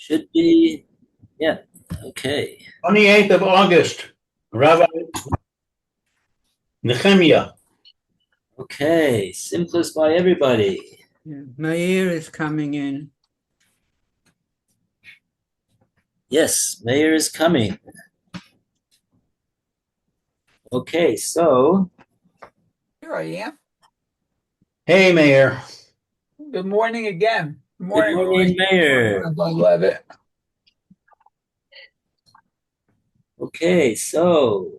Should be, yeah, okay. 28th of August, Rabbi Nehemia. Okay, simplest by everybody. Yeah. Meir is coming in. Yes, Mayor is coming. Okay, so Here I am. Hey, Mayor. Good morning again. Good good morning, morning, Roy. Mayor. Rabbi Levitt. Okay, so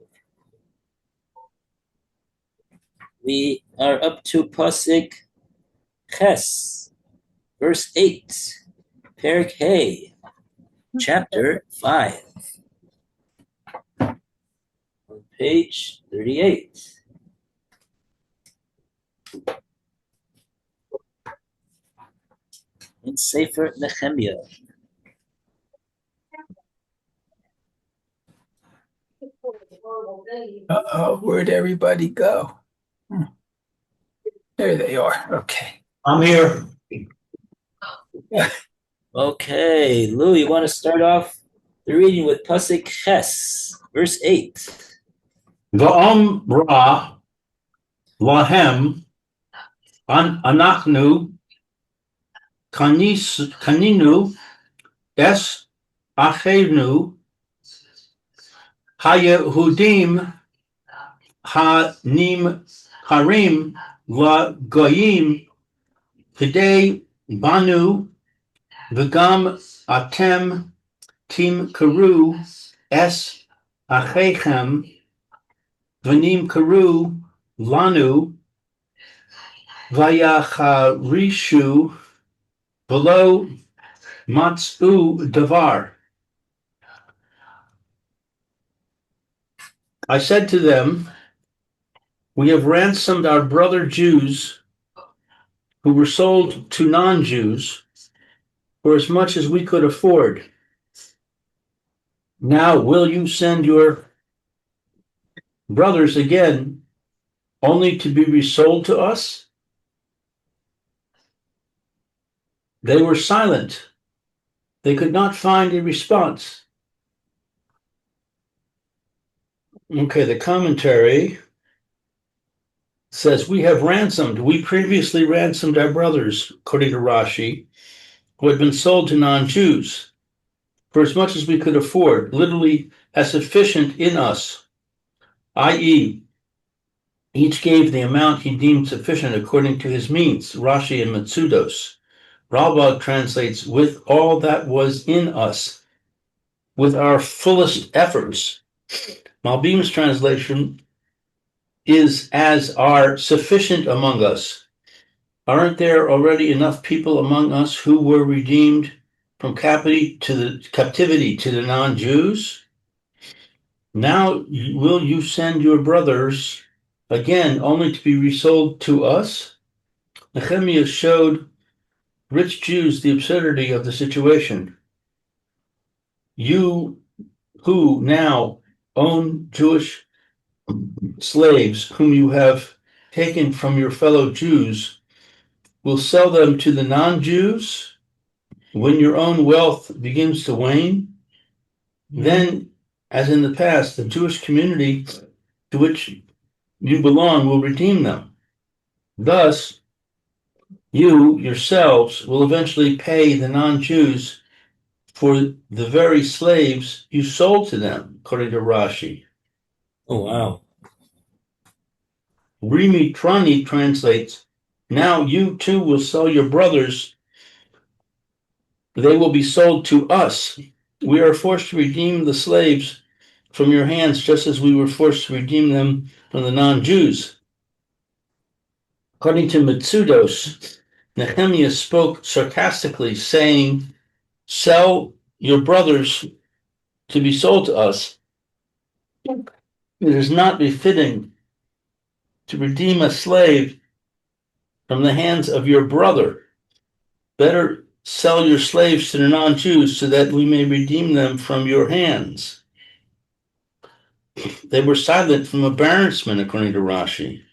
we are up to Pasik Ches, verse 8, Perik Hay, chapter 5, on page 38. In Sefer Nehemia. Uh-oh, where'd everybody go? There they are. Okay. I'm here. Okay, Lou, you want to start off the reading with Pasik Ches, verse 8. Va'om ra lahem anachnu kaninu es achenu hayehudim hanim harim la goyim hidei banu v'gam atem tim karu es achechem v'nim karu lanu vayacharishu below matzu davar. I said to them, we have ransomed our brother Jews who were sold to non-Jews for as much as we could afford. Now will you send your brothers again only to be resold to us? They were silent. They could not find a response. Okay, the commentary says, we previously ransomed our brothers, according to Rashi, who had been sold to non-Jews for as much as we could afford, literally as sufficient in us, i.e., each gave the amount he deemed sufficient according to his means, Rashi and Matsudos. Ralbag translates, with all that was in us, with our fullest efforts. Malbim's translation is as are sufficient among us. Aren't there already enough people among us who were redeemed from captivity to the non-Jews? Now will you send your brothers again only to be resold to us? Nehemia showed rich Jews the absurdity of the situation. You who now own Jewish slaves whom you have taken from your fellow Jews will sell them to the non-Jews when your own wealth begins to wane. Then, as in the past, the Jewish community to which you belong will redeem them. Thus, you yourselves will eventually pay the non-Jews for the very slaves you sold to them, according to Rashi. Oh, wow. Rimi Trani translates, now you too will sell your brothers. They will be sold to us. We are forced to redeem the slaves from your hands, just as we were forced to redeem them from the non-Jews. According to Mitsudos, Nehemia spoke sarcastically, saying, sell your brothers to be sold to us. It is not befitting to redeem a slave from the hands of your brother. Better sell your slaves to the non-Jews so that we may redeem them from your hands. They were silent from embarrassment, according to Rashi.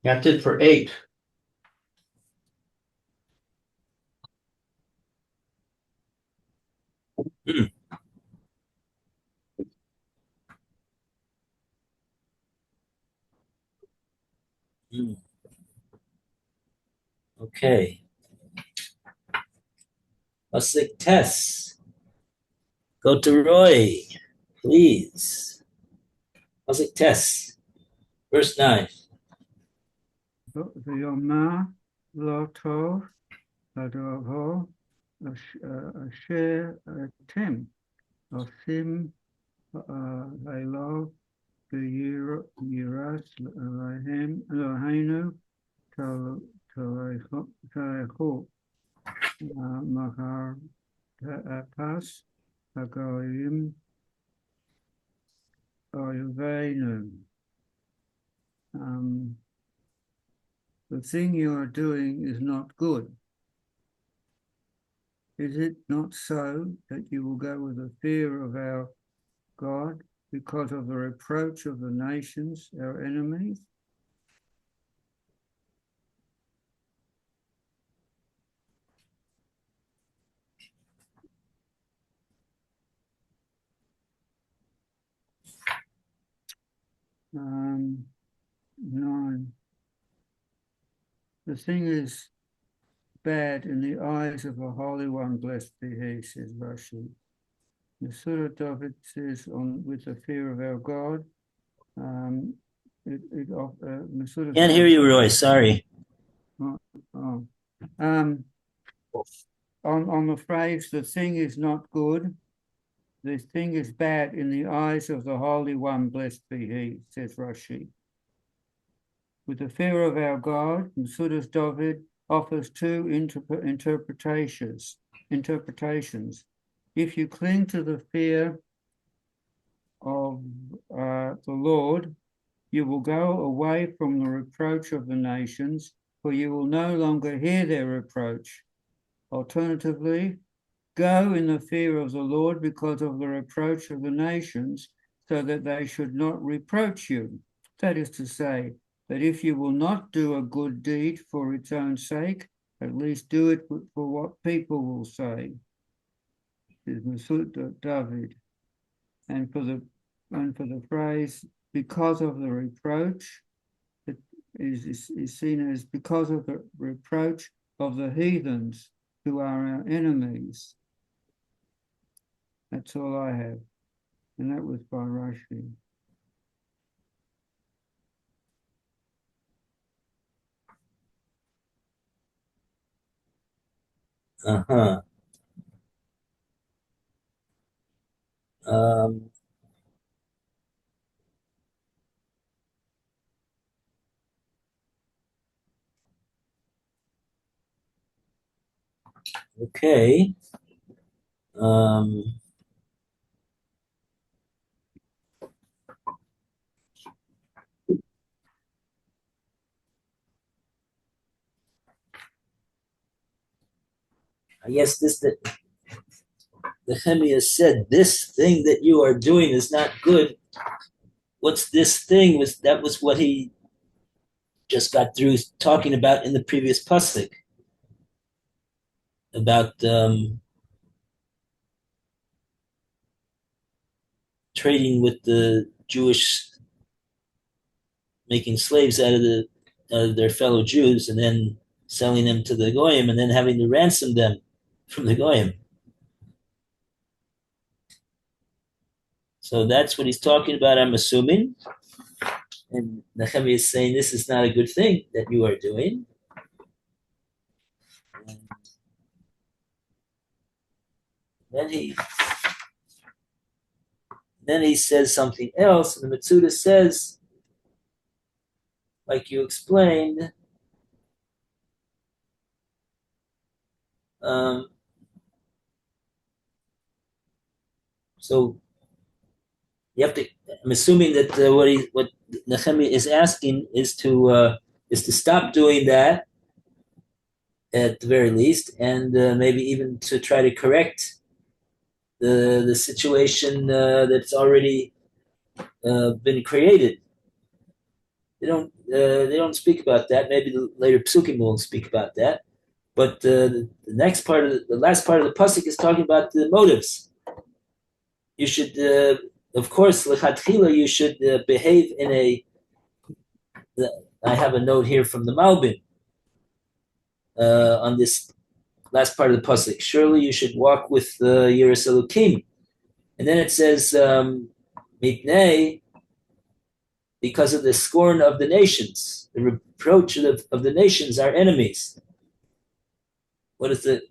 That's it for 8. Hmm. Hmm. Okay. Pasuk Tess. Go to Roy, please. Pasuk Tess, verse 9. ויאמר לא טוב הדבר אשר אתם עושים אלוהו ביראת אלוהינו תלכו מחר תאפס הגויים אויבינו. The thing you are doing is not good. Is it not so that you will go with the fear of our God because of the reproach of the nations, our enemies? Nine. The thing is bad in the eyes of the Holy One, blessed be He, says Rashi. The Surah David says, with the fear of our God. Can't hear you, Roy. Sorry. On the phrase, the thing is not good, the thing is bad in the eyes of the Holy One, blessed be He, says Rashi. With the fear of our God, Masudas David offers two interpretations. If you cling to the fear of the Lord, you will go away from the reproach of the nations, for you will no longer hear their reproach. Alternatively, go in the fear of the Lord because of the reproach of the nations, so that they should not reproach you. That is to say, that if you will not do a good deed for its own sake, at least do it for what people will say. Is Masud David. And for the phrase, because of the reproach, it is seen as because of the reproach of the heathens who are our enemies. That's all I have. And that was by Rashi. Uh-huh. Okay. I guess the Nehemia said, this thing that you are doing is not good. What's this thing? That was what he just got through talking about in the previous pasuk about trading with the Jewish, making slaves out of their fellow Jews, and then selling them to the goyim, and then having to ransom them from the goyim. So that's what he's talking about, I'm assuming. And Nehemiah is saying this is not a good thing that you are doing. And then he says something else, and the Mitsuda says, like you explained, so you have to. I'm assuming that what Nehemiah is asking is to stop doing that at the very least, and maybe even to try to correct the situation that's already been created. They don't speak about that. Maybe the later psukim will speak about that. But the next part of the last part of the pasuk is talking about the motives. you should, of course, lechatchila, you should behave in a. I have a note here from the Malbim on this last part of the pasuk. Surely you should walk with Yiras Elokim, and then it says mitnei, because of the scorn of the nations, the reproach of the nations, our enemies. What is the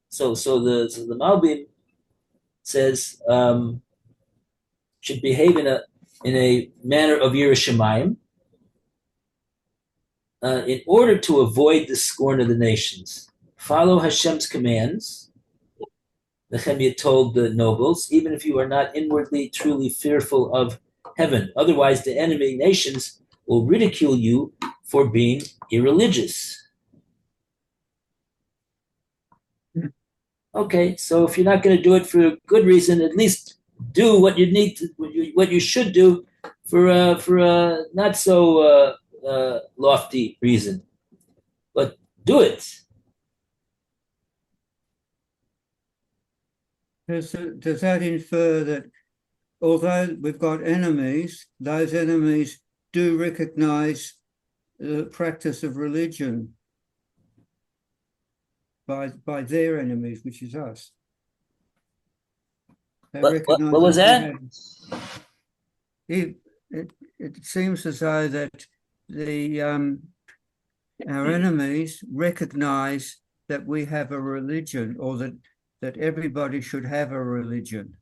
so the Malbim says should behave in a manner of Yerushalayim in order to avoid the scorn of the nations. Follow Hashem's commands. Nehemia told the nobles, even if you are not inwardly truly fearful of heaven. Otherwise, the enemy nations will ridicule you for being irreligious. Okay, so if you're not going to do it for a good reason, at least do what you need to, what you should do for a not so lofty reason, but do it. Does that infer that although we've got enemies, those enemies do recognize the practice of religion by their enemies, which is us? They What was that? It seems as though that our enemies recognize that we have a religion, or that everybody should have a religion,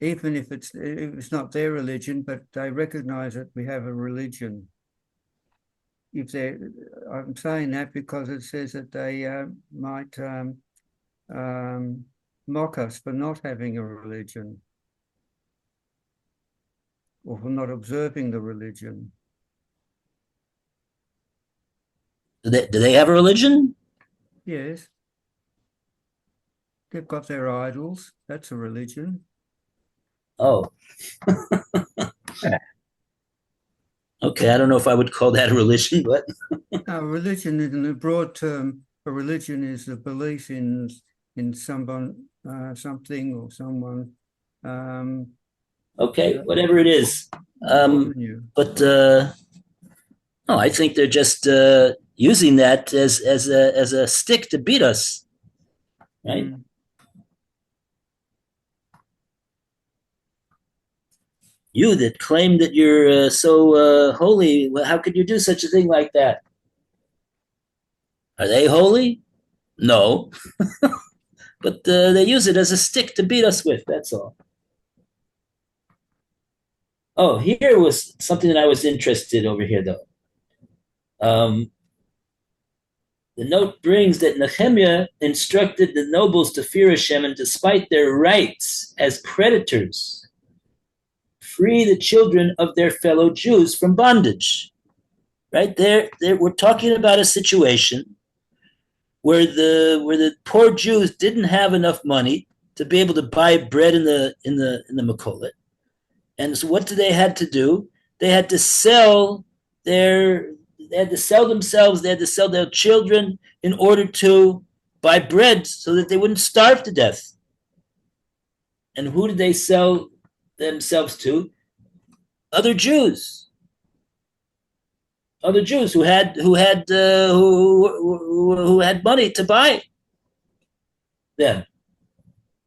even if it's not their religion, but they recognize that we have a religion. I'm saying that because it says that they might mock us for not having a religion, or for not observing the religion. Do they have a religion? Yes. They've got their idols. That's a religion. Oh. Okay, I don't know if I would call that a religion, but A religion, in a broad term, a religion is a belief in someone, something, or someone. okay, whatever it is. But no, I think they're just using that as a stick to beat us, right? Mm. You that claim that you're so holy, how could you do such a thing like that? Are they holy? No. But they use it as a stick to beat us with, that's all. Oh, here was something that I was interested over here, though. The note brings that Nehemia instructed the nobles to fear Hashem, and despite their rights as creditors, free the children of their fellow Jews from bondage. Right there, we're talking about a situation where the poor Jews didn't have enough money to be able to buy bread in the Makolet, and so what did they had to do? They had to sell themselves. They had to sell their children in order to buy bread, so that they wouldn't starve to death. And who did they sell themselves to? Other Jews who had money to buy them.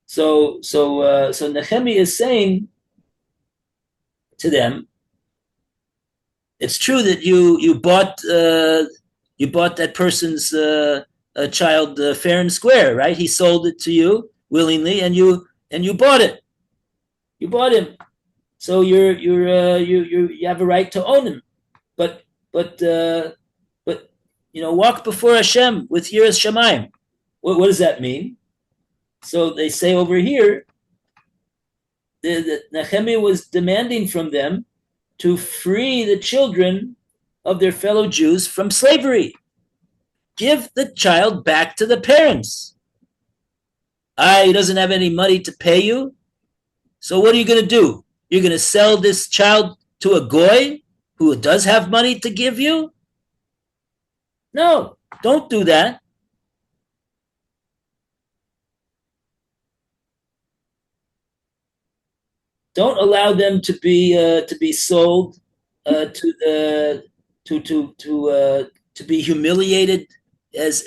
So Nehemia is saying to them, it's true that you bought that person's child fair and square, right? He sold it to you willingly, and you bought it. You bought him, so you have a right to own him. But walk before Hashem with Yiras Shamayim. What does that mean? So they say over here that Nehemia was demanding from them to free the children of their fellow Jews from slavery. Give the child back to the parents. He doesn't have any money to pay you. So what are you going to do? You're going to sell this child to a goy who does have money to give you? No, don't do that. don't allow them to be sold to the to be humiliated as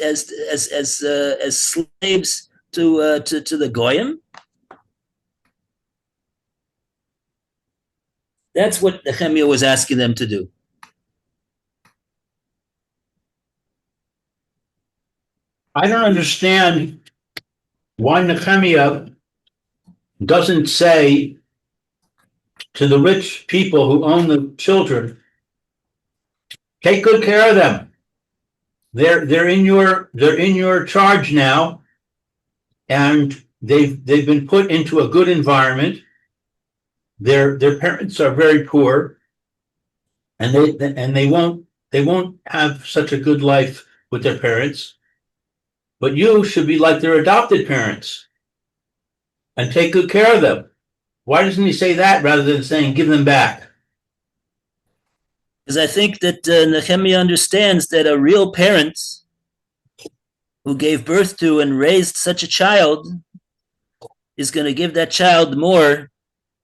slaves to the goyim. That's what Nehemia was asking them to do. I don't understand why Nehemia doesn't say to the rich people who own the children, take good care of them. They're in your charge now, and they've been put into a good environment. Their parents are very poor, and they won't have such a good life with their parents. But you should be like their adopted parents and take good care of them. Why doesn't he say that rather than saying give them back? Because I think that Nehemia understands that a real parent who gave birth to and raised such a child is going to give that child more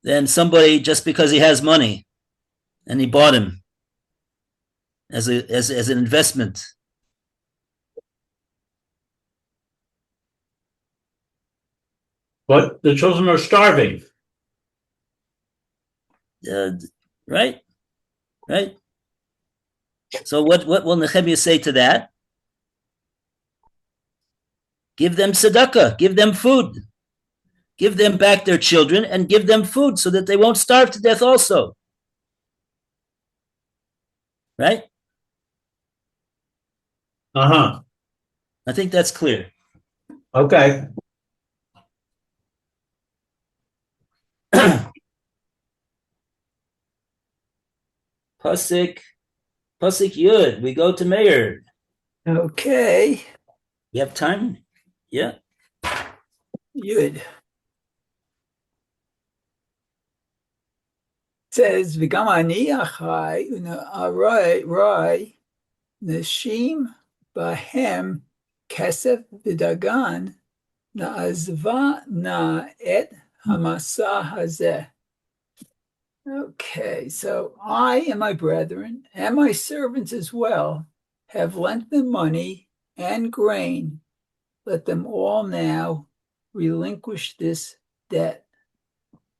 than somebody just because he has money and he bought him as an investment. But the children are starving. Right? Right? So what will Nehemiah say to that? Give them tzedakah, give them food. Give them back their children and give them food so that they won't starve to death also. Right? Uh-huh. I think that's clear. Okay. Pasuk Yud. We go to Meir. Okay. You have time? Yeah. Good. Says V'gam ani achai arai nashim bahem kesef v'dagan na'azva na et hamasa hazeh. Okay, so I and my brethren and my servants as well have lent them money and grain. Let them all now relinquish this debt.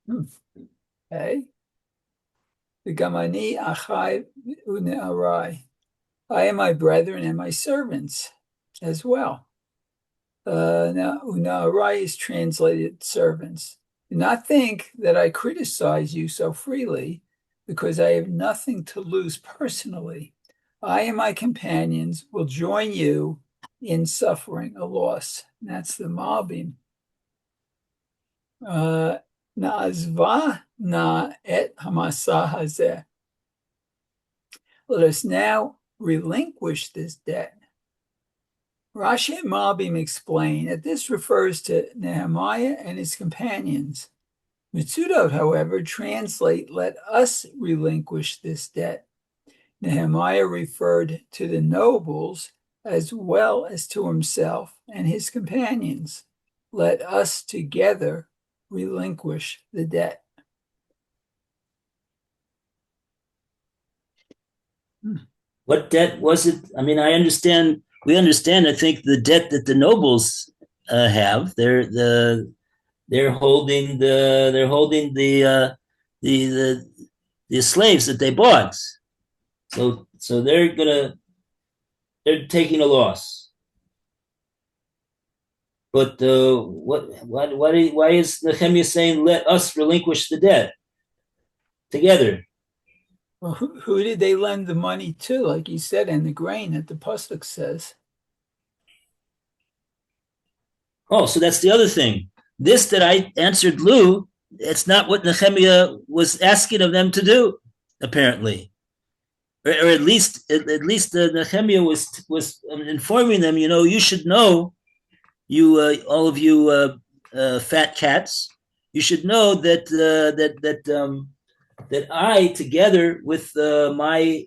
Okay. The Gamani Achai Une'arai. I and my brethren and my servants as well. Now, Une'arai is translated servants. Do not think that I criticize you so freely, because I have nothing to lose personally. I and my companions will join you in suffering a loss. That's the Malbim. Na'azva na et hamasa hazeh. Let us now relinquish this debt. Rashi and Malbim explain that this refers to Nehemiah and his companions. Mitzudot, however, translate, let us relinquish this debt. Nehemiah referred to the nobles as well as to himself and his companions. Let us together relinquish the debt. What debt was it? I mean, we understand, I think, the debt that the nobles have. They're holding the slaves that they bought. So they're taking a loss. But why is Nehemiah saying, let us relinquish the debt together? Well, who did they lend the money to, like you said, and the grain that the pasuk says? Oh, so that's the other thing. This that I answered Lou, it's not what Nehemiah was asking of them to do, apparently. Or at least Nehemiah was informing them, you should know, you all of you fat cats, you should know that I, together with my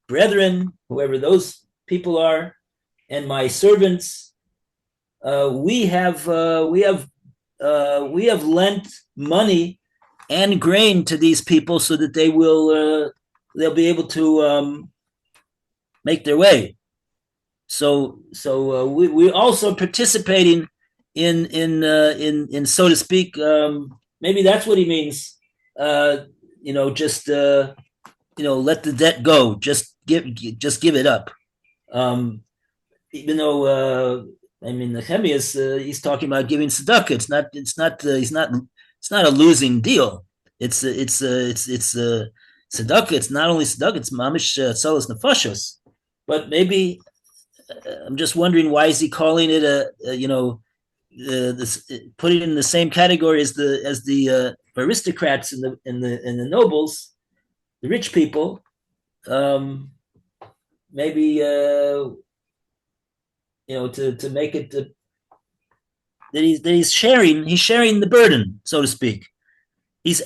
brethren, whoever those people are, and my servants, we have we have lent money and grain to these people so that they'll be able to make their way. So we're also participating in so to speak. Maybe that's what he means. Just let the debt go. Just give it up. Even though Nehemia is he's talking about giving tzedakah. It's not a losing deal. It's tzedakah. It's not only tzedakah. It's mamish tzolos nefashos. But maybe I'm just wondering why is he calling it put it in the same category as the aristocrats and the nobles, the rich people. Maybe to make it that he's sharing the burden, so to speak. He's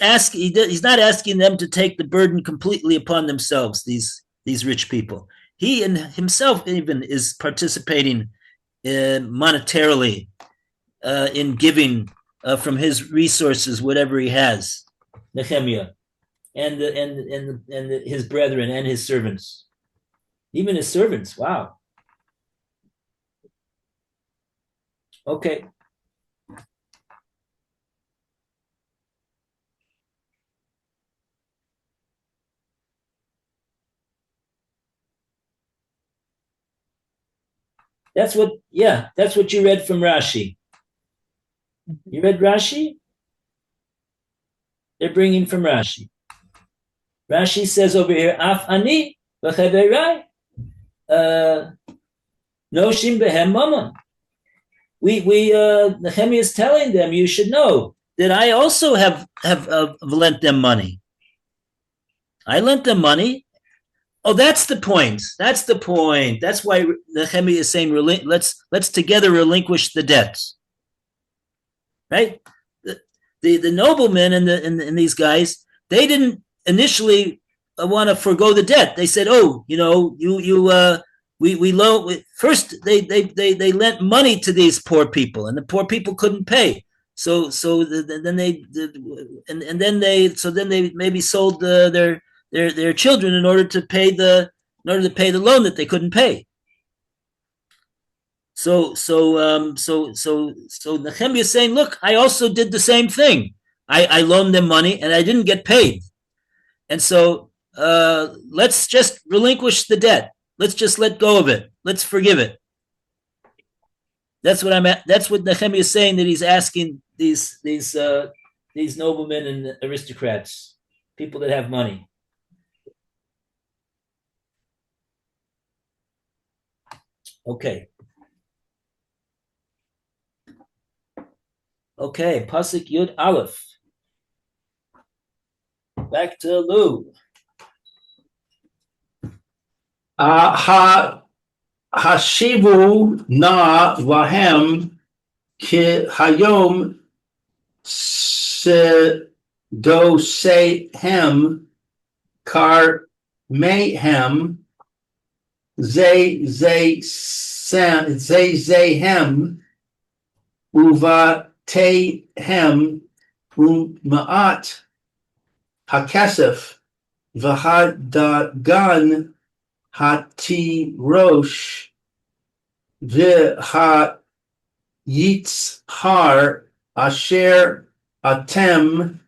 not asking them to take the burden completely upon themselves. These rich people. He and himself even is participating monetarily in giving from his resources whatever he has. Nehemia and his brethren and his servants, even his servants. Wow. Okay. That's what you read from Rashi. You read Rashi? They're bringing from Rashi. Rashi says over here, Af ani v'chaverai noshim behem mamon. Nehemia is telling them, you should know that I also have lent them money. I lent them money. Oh, that's the point. That's the point. That's why Nehemia is saying, let's together relinquish the debts. Right? The noblemen and these guys, they didn't initially want to forego the debt. They said, "Oh, we loan first." They lent money to these poor people, and the poor people couldn't pay. So then they maybe sold their children in order to pay the loan that they couldn't pay. So Nehemia is saying, look, I also did the same thing. I loaned them money and I didn't get paid. And so let's just relinquish the debt. Let's just let go of it. Let's forgive it. That's what that's what Nehemia is saying, that he's asking these noblemen and aristocrats, people that have money. Okay. Okay, Pasuk Yud Aleph. Back to Lou. Hashivu na lahem ki hayom sedosehem kar mehem zehem uvatehem umaat hakesef v'hadagan hatirosh v'hayitzhar asher atem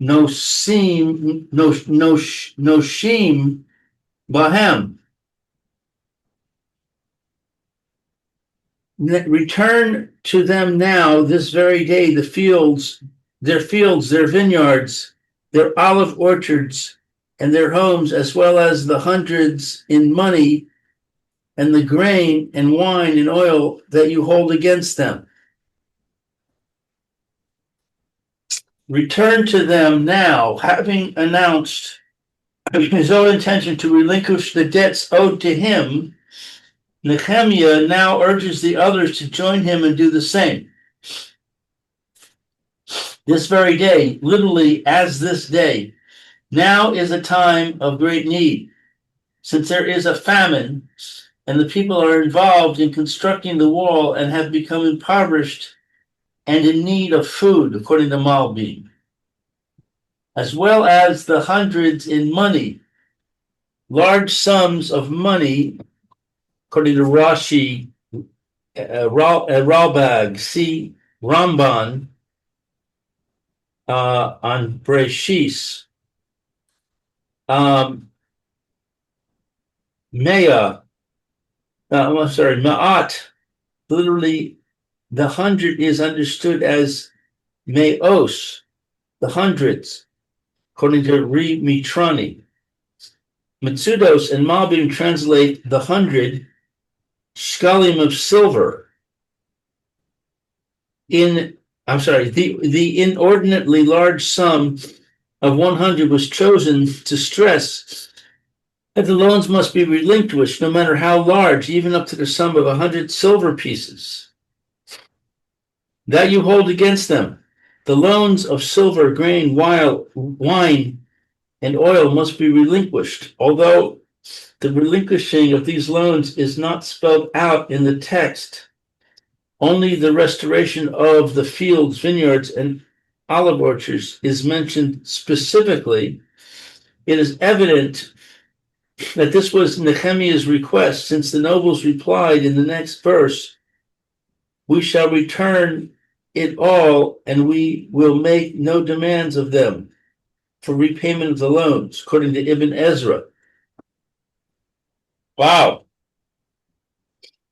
noshim bahem. Return to them now this very day their fields, their vineyards, their olive orchards, and their homes, as well as the hundreds in money and the grain and wine and oil that you hold against them. Return to them now, having announced his own intention to relinquish the debts owed to him. Nehemia now urges the others to join him and do the same. This very day, literally as this day, now is a time of great need, since there is a famine and the people are involved in constructing the wall and have become impoverished and in need of food, according to Malbim, as well as the hundreds in money, large sums of money, according to Rashi, Ralbag, see Ramban on Breshis, Mea, I'm sorry, Ma'at, literally the hundred is understood as Me'os, the hundreds, according to Re Mitrani. Mitsudos and Malbim translate the hundred shkalim of silver. The inordinately large sum of 100 was chosen to stress that the loans must be relinquished no matter how large, even up to the sum of 100 silver pieces. That you hold against them. The loans of silver, grain, wine, and oil must be relinquished, although the relinquishing of these loans is not spelled out in the text. Only the restoration of the fields, vineyards, and olive orchards is mentioned specifically. It is evident that this was Nehemiah's request, since the nobles replied in the next verse, "We shall return it all, and we will make no demands of them for repayment of the loans," according to Ibn Ezra. Wow,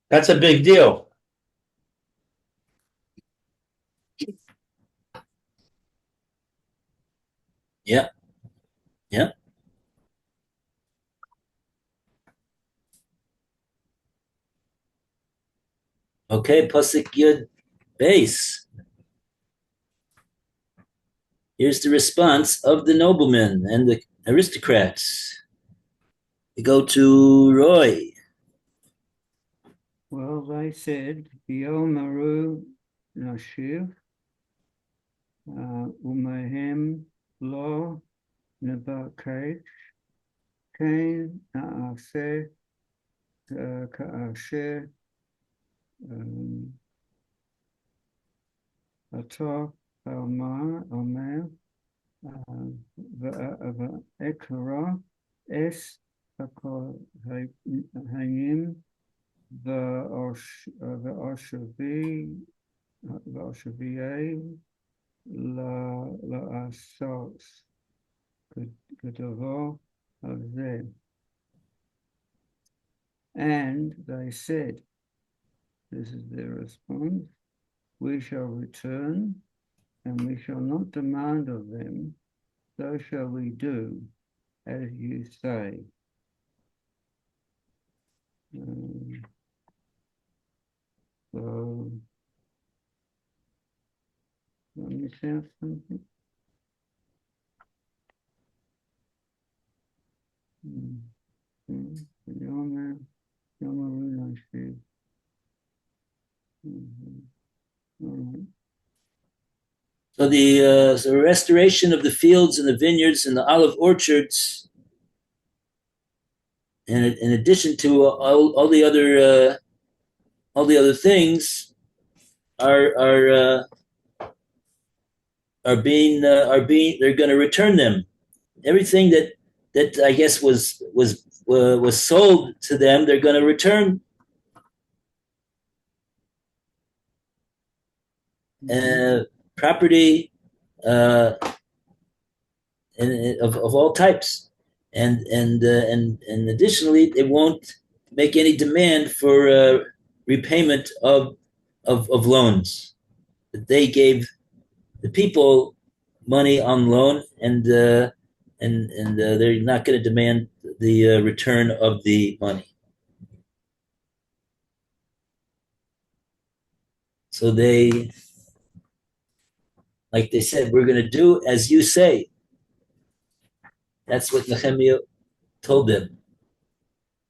that's a big deal. Yeah. Yeah. Okay, Pasuk Yud base. Here's the response of the noblemen and the aristocrats. We go to Roy. Well, they said, Yomaru Nashiv, Umehem Lo Nebakech, Kain Naaseh Kaasher Atah Omer V'ekara Es Hayim V'Oshavi La'asot Kedavo Hazeh. And they said, this is their response, we shall return, and we shall not demand of them, so shall we do as you say. So, let me say something. So the restoration of the fields and the vineyards and the olive orchards, and in addition to all the other things, are being they're going to return them. Everything that I guess was sold to them, they're going to return. Property of all types, and additionally, they won't make any demand for repayment of loans. They gave the people money on loan, and they're not going to demand the return of the money. So they, like they said, we're going to do as you say. That's what Nehemia told them.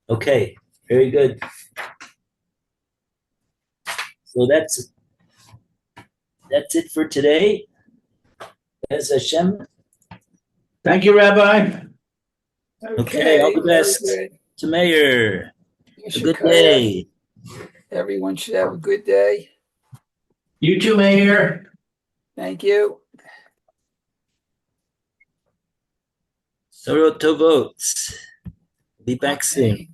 Okay, very good. So that's it for today. As Hashem. Thank you, Rabbi. Okay, all the very best good. to Mayor. You A should good cut it. day. Everyone should have a good day. You too, Mayor. Thank you. Soroto votes. Be back soon. Okay.